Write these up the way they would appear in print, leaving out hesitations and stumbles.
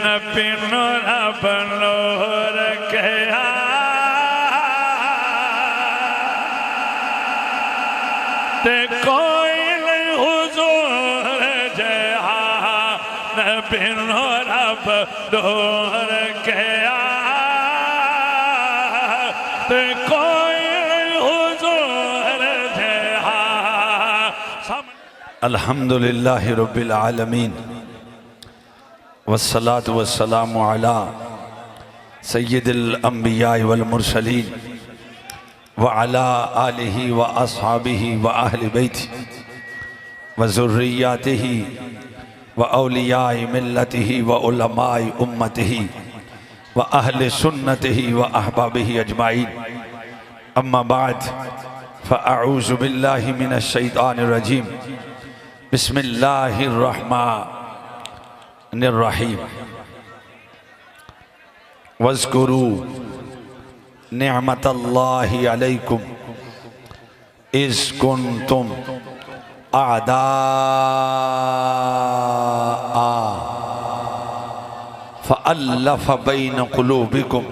नबी नु रब नूर कहा ते कोई नहीं हुजूर जहा नबी नु रब नूर कहा ते कोई नहीं हुजूर जहा। अल्हम्दुलिल्लाहि रब्बिल आलमीन वस्सलातु वस्सलामु अला सय्यिदिल अंबिया वल मुरसलीन व अला आलिहि व अस्हाबिहि व अहलि बैति व ज़ुर्रिय्यातिहि व औलियाए मिल्लतिहि व उलमाए उम्मतिहि व अहले सुन्नतिहि व अहबाबिहि अजमाइन। अम्मा बाद फ़अऊज़ु बिल्लाहि मिनश शैतानिर रजीम। बिस्मिल्लाहिर रहमानिर रहीम। वज़्कुरू निअमतल्लाहि अलैकुम इज़ कुन्तुम आदाआ फ़अल्लफ़ बैन क़ुलूबिकुम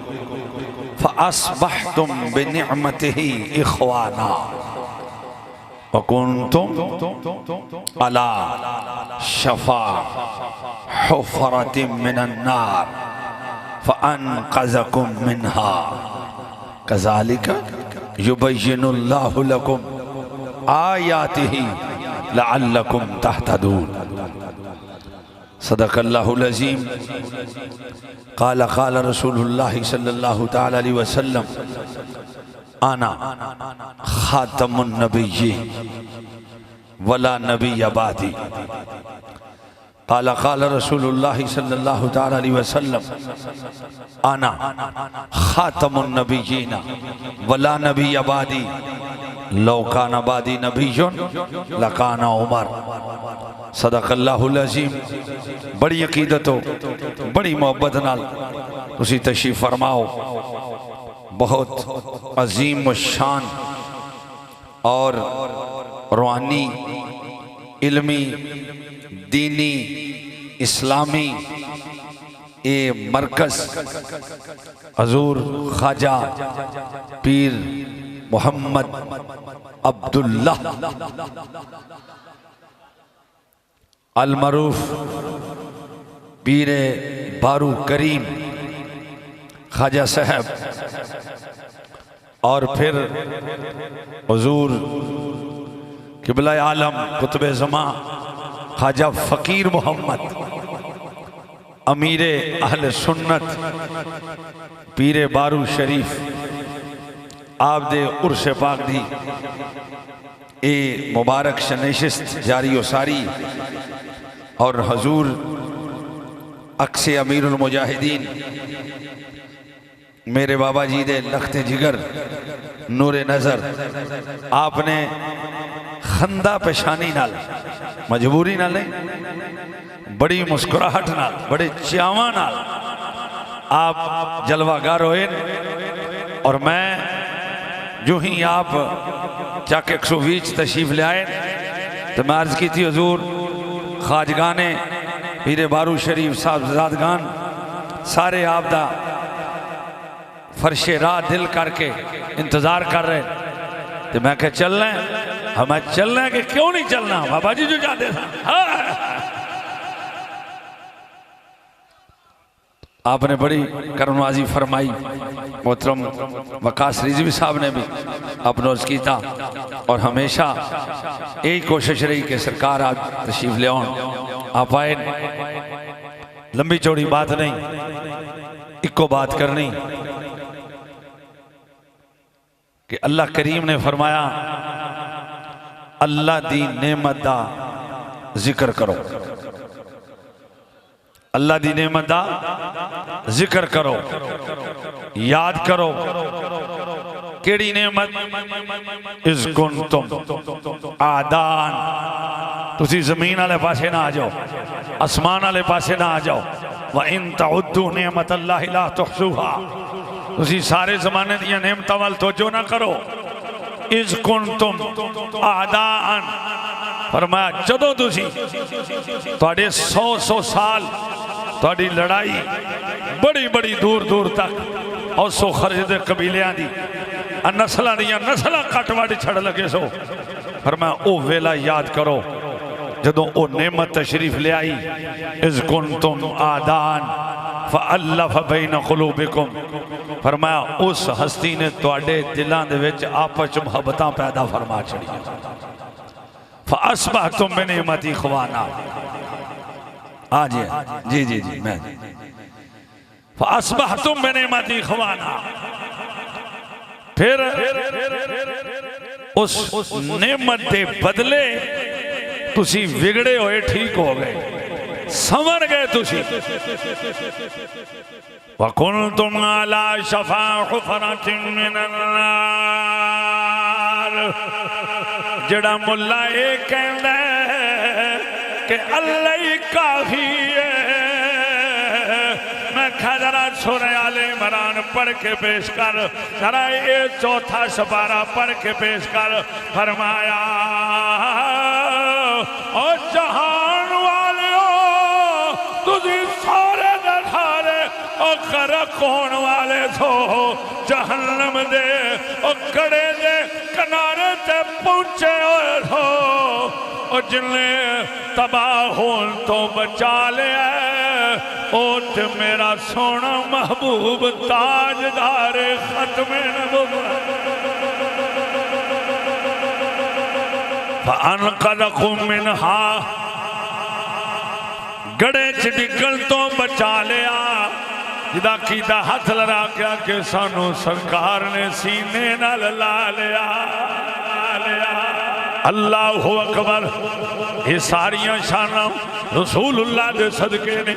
फ़अस्बहतुम बिनिअमतिही इख़वाना वकुन्तुम अला शफ़ा हुफ़रतिम मिनन नार फ़अन्क़ज़कुम मिन्हा कज़ालिका युबय्यिनुल्लाहु लकुम आयातिही लअल्लकुम तहतदून। सदक़ल्लाहुल अज़ीम। क़ाल क़ाल रसूलुल्लाहि सल्लल्लाहु तआला अलैहि वसल्लम आना ख़ातमुन नबिय्यीन वला नबिय्य बादी। क़ाल क़ाल रसूलुल्लाहि सल्लल्लाहु तआला अलैहि वसल्लम आना ख़ातमुन नबिय्यीन वला नबिय्य बादी लौ काना बादी नबिय्युन लकाना उमर। सदक़ल्लाहुल अज़ीम। बड़ी अकीदत हो बड़ी मोहब्बत नाल तुसी तशरीफ़ फरमाओ। बहुत अजीम व शान और रूहानी इल्मी दीनी इस्लामी ए मरकज़ हज़ूर ख्वाजा पीर मोहम्मद अब्दुल्लाह अल मरूफ पीरे बारू करीम ख्वाजा साहब और फिर हुजूर क़िबला आलम कुतुब ज़मा ख्वाजा फ़कीर मोहम्मद अमीरे अहले सुन्नत पीरे बारू शरीफ आप दे उर्स पाक दी ए मुबारक शनशिस्त जारी व सारी और हजूर अक्से अमीरुल मुजाहिदीन मेरे बाबा जी दे लखते जिगर नूरे नज़र आपने खंदा पेशानी नाल मजबूरी नाल नहीं बड़ी मुस्कुराहट नाल बड़े चावा नाल आप जलवागार होए और मैं जो ही आप चक 120 तशरीफ ले आए तो मैं अर्ज की थी हजूर ख्वाजगाने पीरे बारू शरीफ साहबजादगान सारे आप दा फर्शे राह दिल करके इंतजार कर रहे तो मैं क्या चलना है हमें चलना है कि क्यों नहीं चलना बाबा जी जो जाते था। आपने बड़ी करमवाजी फरमाई। मोहतरम वकास रिजवी साहब ने भी अपना अर्ज किया और हमेशा यही कोशिश रही कि सरकार आप तशरीफ ले आप आए। लंबी चौड़ी बात नहीं इको बात करनी कि अल्लाह करीम ने फरमाया अल्लाह दी नेमत दा जिक्र करो। अल्लाह दी नेमत दा जिक्र करो याद करो। केड़ी नेमत? इज़ कुंतुम आदान। तुसी जमीन वाले पासे ना आ जाओ आसमान वाले पासे ना आ जाओ। व इन तउद्दू नेमतल्लाहि ला तुहसूहा। तुसी सारे जमाने दिया नेमतां वल तवज्जो ना करो। इज़ कुंतुम आदान फरमाया जदों तुसी तुहाडे 100 साल थोड़ी लड़ाई बड़ी बड़ी दूर दूर तक औसो खरज कबीलियां दी नस्लों दियां नस्लां कट वट छड़ लगे सो। पर मैं ओ वेला याद करो जदों ओ नेमत तशरीफ ले आई, इज़ कुंतुम आदान फ़अल्लफ़ बैन क़ुलूबिकुम। फरमाया उस हस्ती ने तुहाडे दिलों दे विच आपस च मुहब्बतां पैदा फरमा छड़ी। फ़अस्बहतुम बिनिअमती इख़वाना। हाँ जी जी जी जी मैं फ़अस्बहतुम बिनिअमती इख़वाना। फिर उस नेमत के बदले तुसी बिगड़े हुए ठीक हो गए, संवर गए तुसी। वकुंतुम अला शफा हुफरतिन मिनन नार। जड़ा मुल्ला ये कहंदा कि अल्लाह ही काफी है, मैं जरा सूरह आले इमरान पढ़ के पेश कर, जरा ये चौथा सपारा पढ़ के पेश कर। फरमाया और जहान वाले तुझी सारे दे और गरक होने वाले थो जहन्नम दे और कड़े दे किनारे ते पहुंचे हुए थो। और जिन्हें तबाह होन तो बचा लिया ओ ते मेरा सोना महबूब ताजदार खत्मे नबुव्वत। फ़अनक़ज़कुम मिन्हा। गड़े च डिगण तो बचा लिया, जिदा कीदा हथ लड़ा क्या कि सानू सरकार ने सीने नाल ला लिया। अल्लाह अकबर। ये सारिया शाना रसूलुल्लाह दे सदके ने।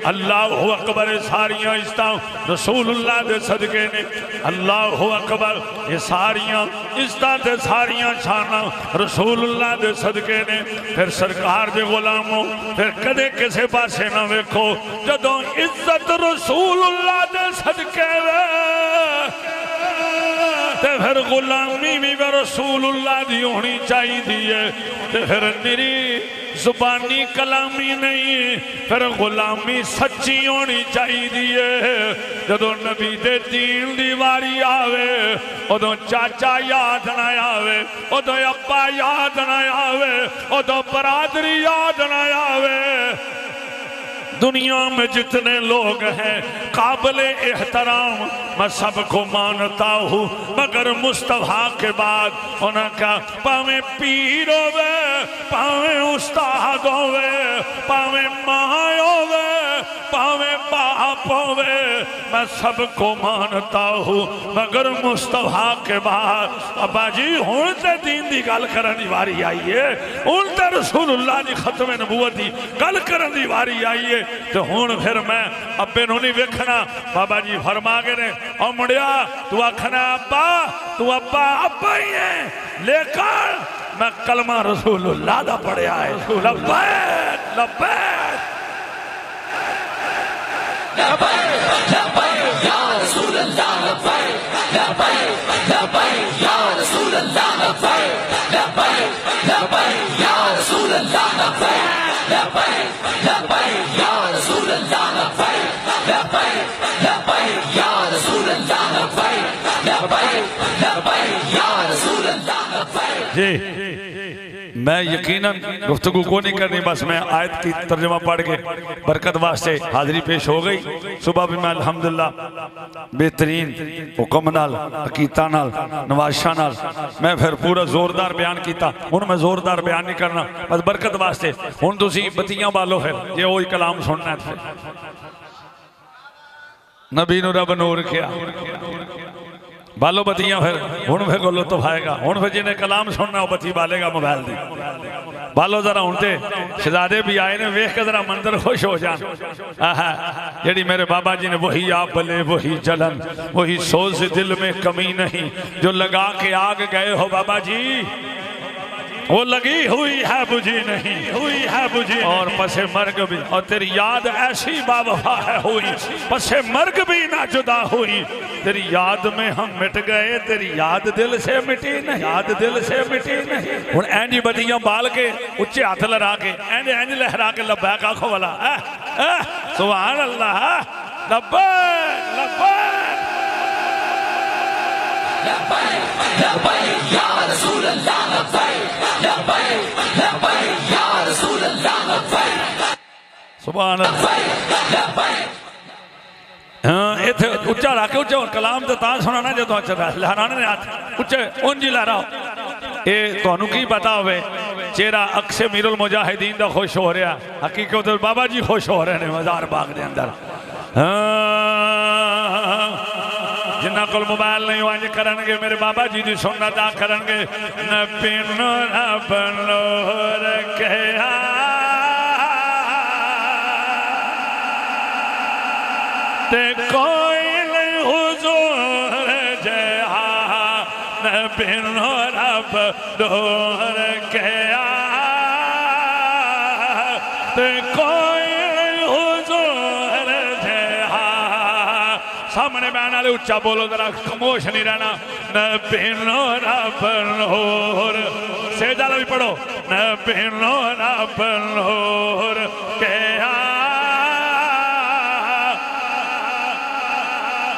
अल्लाह अकबर। ये सारिया इज्जत रसूलुल्लाह दे सदके ने। अल्लाह अकबर। ये सारिया इज्जत दे सारिया शाना रसूलुल्लाह दे सदके ने। फिर सरकार दे गुलामों फिर कदे किसे पासे ना वेखो जदों इज्जत रसूलुल्लाह दे सदके ते फिर गुलामी भी रसूलुल्लाह दी होनी चाहिए। ते फिर निरी जुबानी कलामी नहीं, फिर गुलामी सच्ची होनी चाहिए। जदों नबी दे दीन दी वारी आवे उदों चाचा याद ना आवे, उदों अब्बा याद ना आवे, उदों बरादरी याद ना आवे। दुनिया में जितने लोग हैं काबिले एहतराम मैं सबको मानता हूँ, मगर मुस्तफा के बाद उनका पावे पीर होवे, पावे उस्ताद होवे, पावे माँ होवे, पावे बाप होवे, मैं सबको मानता हूँ, मगर मुस्तफा के बाद अब्बा जी हुण ते दीन दी गल करन दी वारी आई है, हुण ते रसूलुल्लाह दी खत्मे नबूवत दी गल करन दी वारी आई है। तो हुण फिर मैं अब्बे नूं नहीं वेखना। बाबा जी फरमा गए ने ओ मुंडिया तू आखना अब्बा, तू अब्बा अब्बा ही है, लेकिन मैं कलमा रसूलुल्लाह दा पढ़िया है। लब्बैक लब्बैक लब्बैक लब्बैक या रसूलल्लाह, लब्बैक लब्बैक लब्बैक या रसूलल्लाह, लब्बैक लब्बैक लब्बैक या रसूलल्लाह, लब्बैक लब्बैक लब्बैक या रसूलल्लाह, लब्बैक लब्बैक लब्बैक या रसूलल्लाह, लब्बैक लब्बैक लब्बैक या रसूलल्लाह, लब्बैक। जी मैं यकीनन गुफ्तगू को नहीं करनी, बस मैं आयत की तर्जुमा पढ़ के बरकत वास्ते हाजिरी पेश हो गई। सुबह भी मैं अल्हम्दुलिल्लाह बेहतरीन हुक्म नाल अकीता नाल नवाशा नाल मैं फिर पूरा जोरदार बयान किया। हुण मैं जोरदार बयान नहीं करना, बस बरकत वास्ते। हुण तुसीं बत्तियां बालो, फिर जे वही कलाम सुनना है। नबी नूं रब नूर किया बालो बत्तियां, फिर को लुत्फ आएगा। हुण फिर जिन्हें कलाम सुनना वो बत्ती बालेगा मोबाइल दी बालो जरा। हुण ते शहजादे भी आए ने, वेख के जरा मंदिर खुश हो जान। जेड़ी मेरे बाबा जी ने वही आप बले वही जलन, वही सोच दिल में कमी नहीं, जो लगा के आग गए हो बाबा जी। वो लगी हुई है बुझी नहीं, हुई है बुझी और पसे मर्ग भी, और तेरी याद ऐसी बावफा है हुई, पसे मर्ग भी ना जुदा हुई। तेरी याद में हम मिट गए, तेरी याद दिल से मिटी नहीं, याद दिल से मिटी नहीं। हुण इंज बदियां बाल के उच्चे हाथ लहरा के इंज इंज लहरा के लब्बैक आखो वाला सुभान अल्लाह, लब्बैक लब्बैक लब्बैक लब्बैक या रसूल अल्लाह, लब्बैक लब्बैक लब्बैक या रसूल अल्लाह, लब्बैक सुभान अल्लाह। हाँ इथे उच्चा रख के उच्चा कलाम तो तां सुनाना जो लहराने ने हाथ उच्चे उंज लहराओ। ये तुहानू की पता होवे चेहरा अक्से मीरुल मुजाहिदीन दा खुश हो रहा, हकीकत बाबा जी खुश हो रहे हैं मज़ार बाग दे अंदर। जिन्ना कोल मोबाइल नहीं वंज करनगे मेरे बाबा जी दी सुन्नत आ करनगे। न पीनो न बनो रखया ते कोई नहीं हुजूर जहा, न पीनो रब डोर गया ते कोई नहीं हुजूर जहा। सामने बहन वाले उच्चा बोलो जरा, खामोश नहीं रहना। न पीनो रब नूर, सेजदा भी पढ़ो। न पीनो रब नूर गया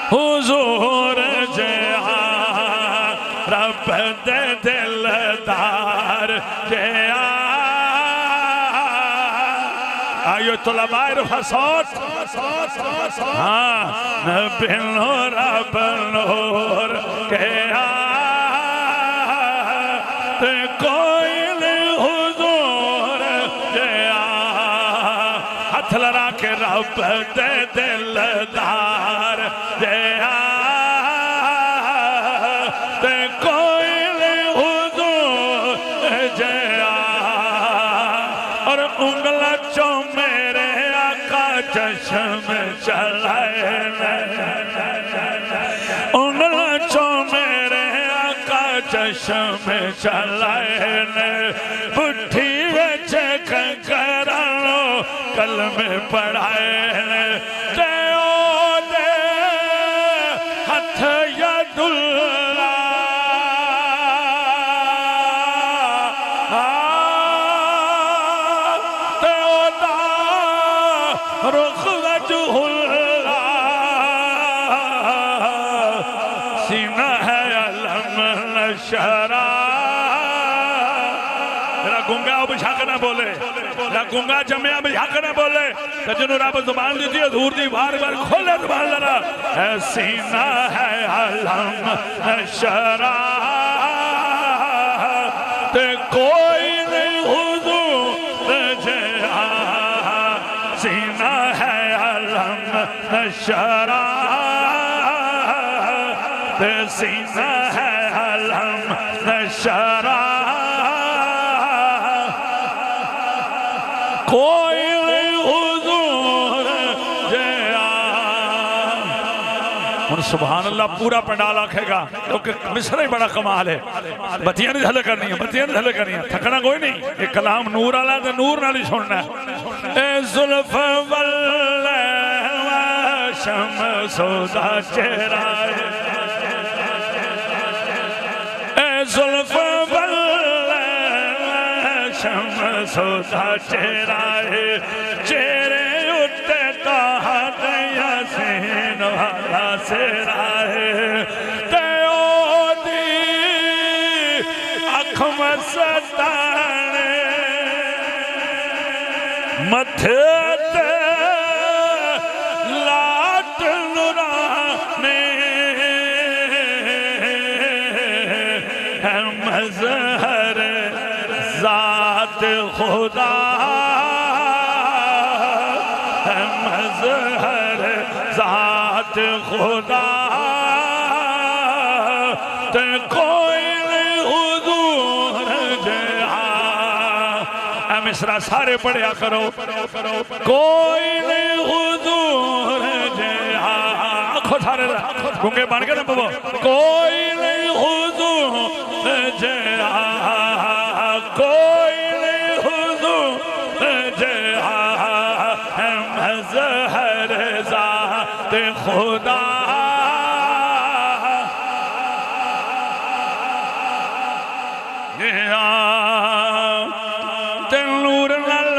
हुजूर जहा, रब दे दिलदार जहा। आयो तलबार फसाद हाँ न बिनो रब नूर गया ते कोई नहीं हुजूर जहा। हथ लड़ा के रब दे दिलदार जहा ते कोई नहीं हुजूर जहा। और उंगला चो मेरे आका चश्म चलाए, उंगला चो मेरे आका चश्म चलाए। बुढ़ी बच कंकरानो कल में पढ़ाए हथ यदुल्ला रुख वजहुल्ला सीना है अलम नशरा। मेरा गुंगा अब झक न बोले, मेरा गुंगा जमया अब झक न बोले। सजनों रब जुबान दी थी हजूर दी बार बार खोले जुबान लड़ा। सीना है अलम नशरा ते कोई नहीं हुजूर जहा। सीना है अलम नशरा ते सीना है अलम नशरा। कोई नहीं हुजूर जहा। हुण सुभान अल्लाह पूरा पंडाल आखेगा क्योंकि मिसरा ही बड़ा कमाल है। बत्तियां नहीं हले करनी है, बत्तियां नहीं हले करनी है, थकना कोई नहीं। ये कलाम नूर वाला तो नूर नाल ही सुनना है। जुल्फ वल्ले शमसुदा चेहरा, जुल्फ वल्ले शमसुदा चेहरा। चेहरे उत्ते ताहत यासीन वाला सेरा ते ओदी अख मस्ताने मथे ते लाट नुराने है मज़हर ज़ात खुदा है मज़हर ज़ात खुदा ते कोई नहीं हुजूर जहा। मिसरा सारे पढ़िया करो। कोई नहीं हुजूर जहा। आखो सारे गूंगे बन के ना बोलो। कोई नहीं हुजूर जहा। खुदा नूर नल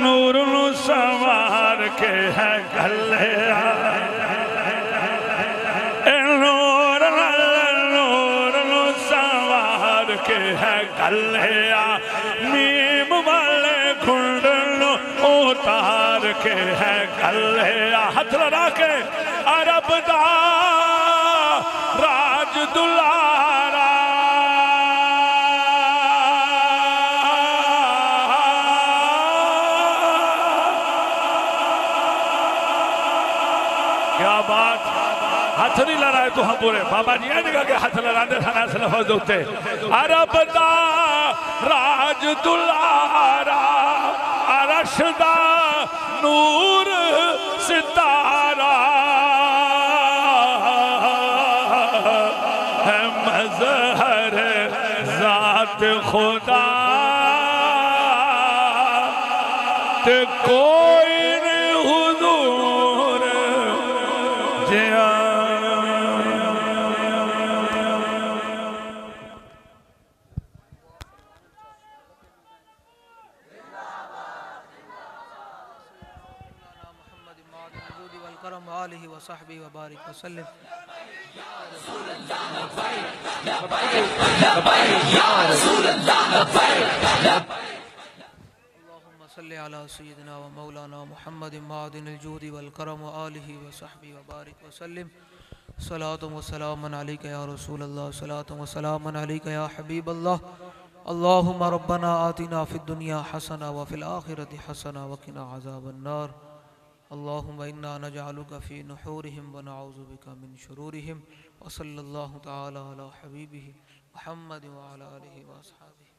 नूर नु सवार के है गले नूर नल नूर नु सवार के है गले मीम वाले खुंड नु उतार के है गले हाथ लड़ा के अरब दा राज दुलारा क्या बात हाथ नहीं लड़ाए तो हम बोले बाबा जी आएगा के हाथ लड़ाने थाना से लफज होते अरब दा राज दुलारा अरशदा नूर सितारा है मजहर जात खुदा ते कोई नहीं हुजूर जिया सय्यदना व मौलाना मुहम्मद मादिन अल-जूद वल करम व आलिहि व सहबिहि व बारिक व सल्लिम सलातु व सलामुन अलैका या रसूल अल्लाह सलातु व सलामुन अलैका या हबीब अल्लाह अल्लाहुम्मा रब्बना आतिना फिद दुनिया हसना व फिल आखिरति हसना व किना अज़ाबन नार अल्लाहुम्मा इन्ना नजअलुका फी नुहूरिहिम व नऊज़ु बिका मिन शुरूरिहिम व सल्लल्लाहु तआला अला हबीबिहि मुहम्मद व अला आलिहि व अस्हाबिहि।